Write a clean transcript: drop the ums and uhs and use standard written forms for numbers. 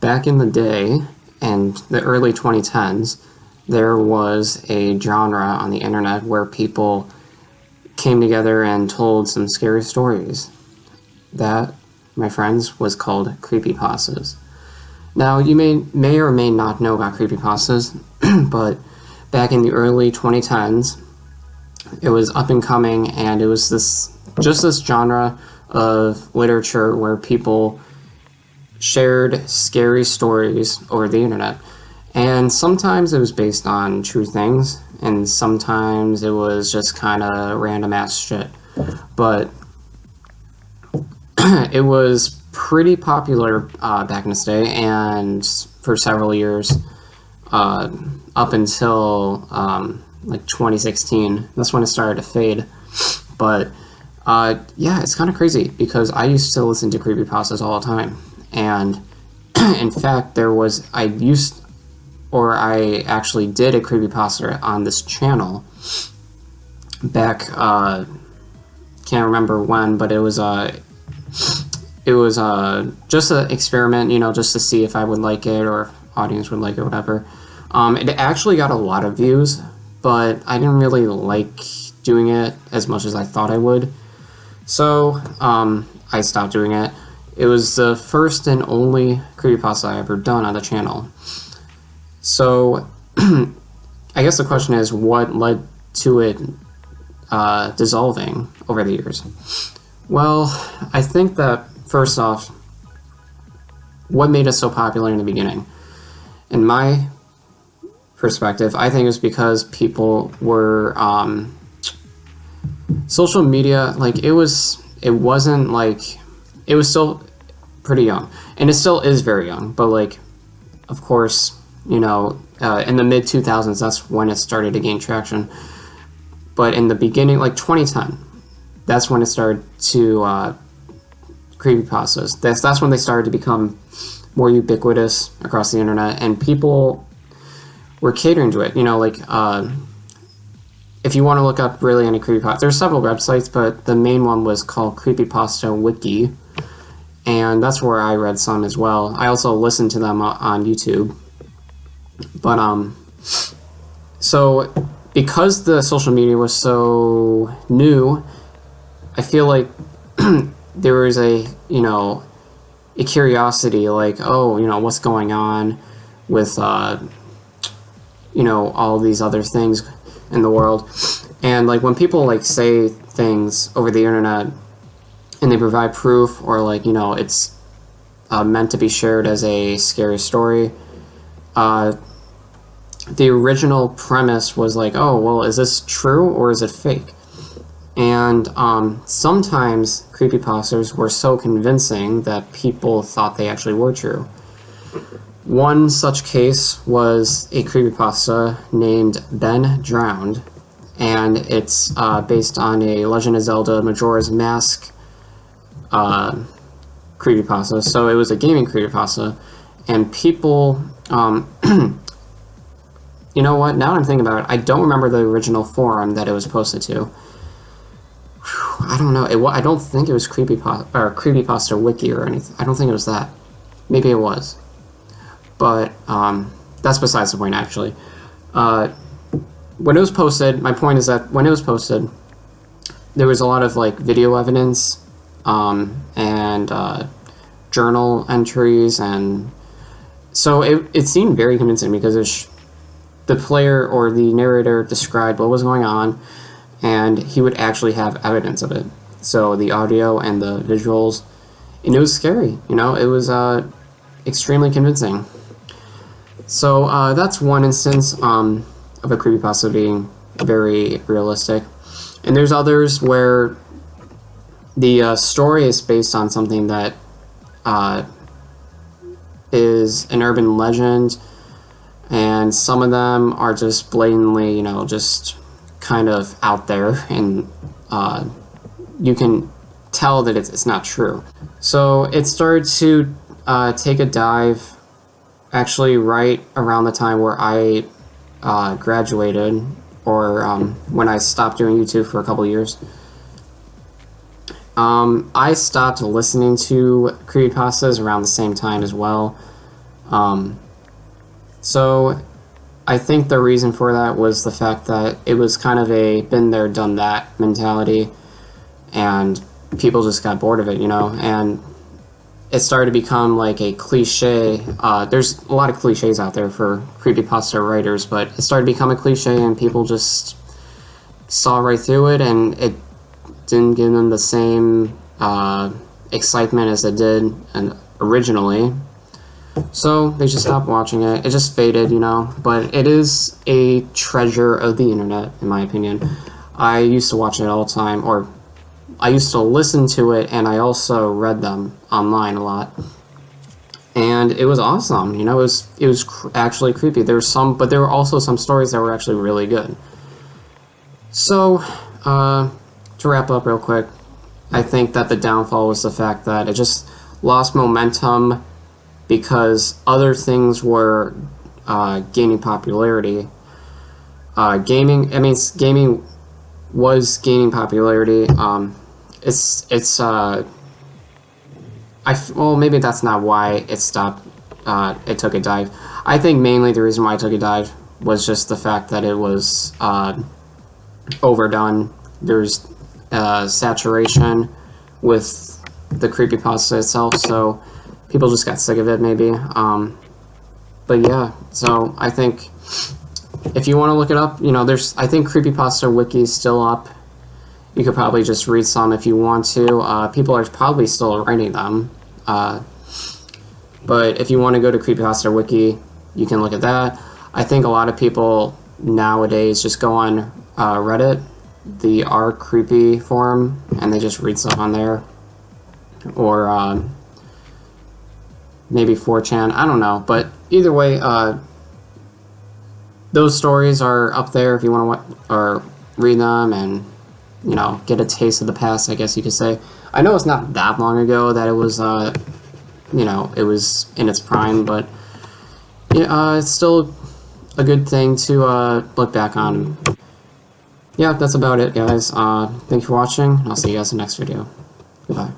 back in the day, in the early 2010s, there was a genre on the internet where people came together and told some scary stories. That, my friends, was called creepypastas. Now, you may or may not know about creepypastas, but back in the early 2010s, it was up and coming, and it was this genre of literature where people shared scary stories over the internet. And sometimes it was based on true things, and sometimes it was just kind of random ass shit. But it was pretty popular back in this day, and for several years, up until like 2016. That's when it started to fade. But yeah, it's kind of crazy because I used to listen to creepypastas all the time. And in fact, I actually did a creepypasta on this channel back, can't remember when, but it was just an experiment, just to see if I would like it or if audience would like it, whatever. It actually got a lot of views, but I didn't really like doing it as much as I thought I would. So I stopped doing it. It was the first and only creepypasta I ever done on the channel. So I guess the question is, what led to it dissolving over the years? Well, I think that first off, what made it so popular in the beginning? In my perspective, I think it was because people were social media, like it was still pretty young, and it still is very young, but like, of course, in the mid 2000s, that's when it started to gain traction. But in the beginning, like 2010, that's when it started to creepypastas. That's when they started to become more ubiquitous across the internet, and people were catering to it. If you want to look up really any creepypasta, there's several websites, but the main one was called Creepypasta Wiki, and that's where I read some as well. I also listened to them on YouTube. But so because the social media was so new, I feel like there was a curiosity, like, what's going on with all these other things in the world. And like when people like say things over the internet and they provide proof, or like it's meant to be shared as a scary story, the original premise was like, oh, well, is this true or is it fake? And sometimes creepypastas were so convincing that people thought they actually were true. One such case was a creepypasta named Ben Drowned, and it's based on a Legend of Zelda Majora's Mask creepypasta. So it was a gaming creepypasta, and people, you know what, now that I'm thinking about it, I don't remember the original forum that it was posted to. I don't know. I don't think it was Creepypasta Wiki or anything. I don't think it was that. Maybe it was. But that's besides the point, actually. When it was posted, my point is that when it was posted, there was a lot of like video evidence and journal entries, and so it seemed very convincing because the player or the narrator described what was going on, and he would actually have evidence of it. So the audio and the visuals, and it was scary. It was extremely convincing. So that's one instance of a creepypasta being very realistic. And there's others where the story is based on something that is an urban legend, and some of them are just blatantly, just kind of out there, and you can tell that it's not true. So it started to take a dive actually right around the time where I graduated, or when I stopped doing YouTube for a couple years. I stopped listening to creepypastas around the same time as well. So I think the reason for that was the fact that it was kind of a been there, done that mentality, and people just got bored of it, and it started to become like a cliche. There's a lot of cliches out there for creepypasta writers, but it started to become a cliche, and people just saw right through it, and it didn't give them the same excitement as it did originally. So they just stopped watching it. It just faded, but it is a treasure of the internet, in my opinion. I used to watch it all the time, or I used to listen to it, and I also read them online a lot. And it was awesome, it was actually creepy. There were some, but there were also some stories that were actually really good. So, to wrap up real quick, I think that the downfall was the fact that it just lost momentum because other things were gaining popularity. Gaming was gaining popularity. Well, maybe that's not why it stopped. It took a dive. I think mainly the reason why it took a dive was just the fact that it was overdone. There's saturation with the creepypasta itself, so people just got sick of it, maybe. But yeah, so I think if you want to look it up, I think creepypasta wiki is still up. You could probably just read some if you want to. People are probably still writing them. But if you want to go to creepypasta wiki, you can look at that. I think a lot of people nowadays just go on Reddit, the R Creepy forum, and they just read stuff on there. Or maybe 4chan, I don't know. But either way, those stories are up there if you want to read them and get a taste of the past, I guess you could say. I know it's not that long ago that it was, it was in its prime, but yeah, it's still a good thing to look back on. Yeah, that's about it, guys. Thank you for watching, and I'll see you guys in the next video. Goodbye.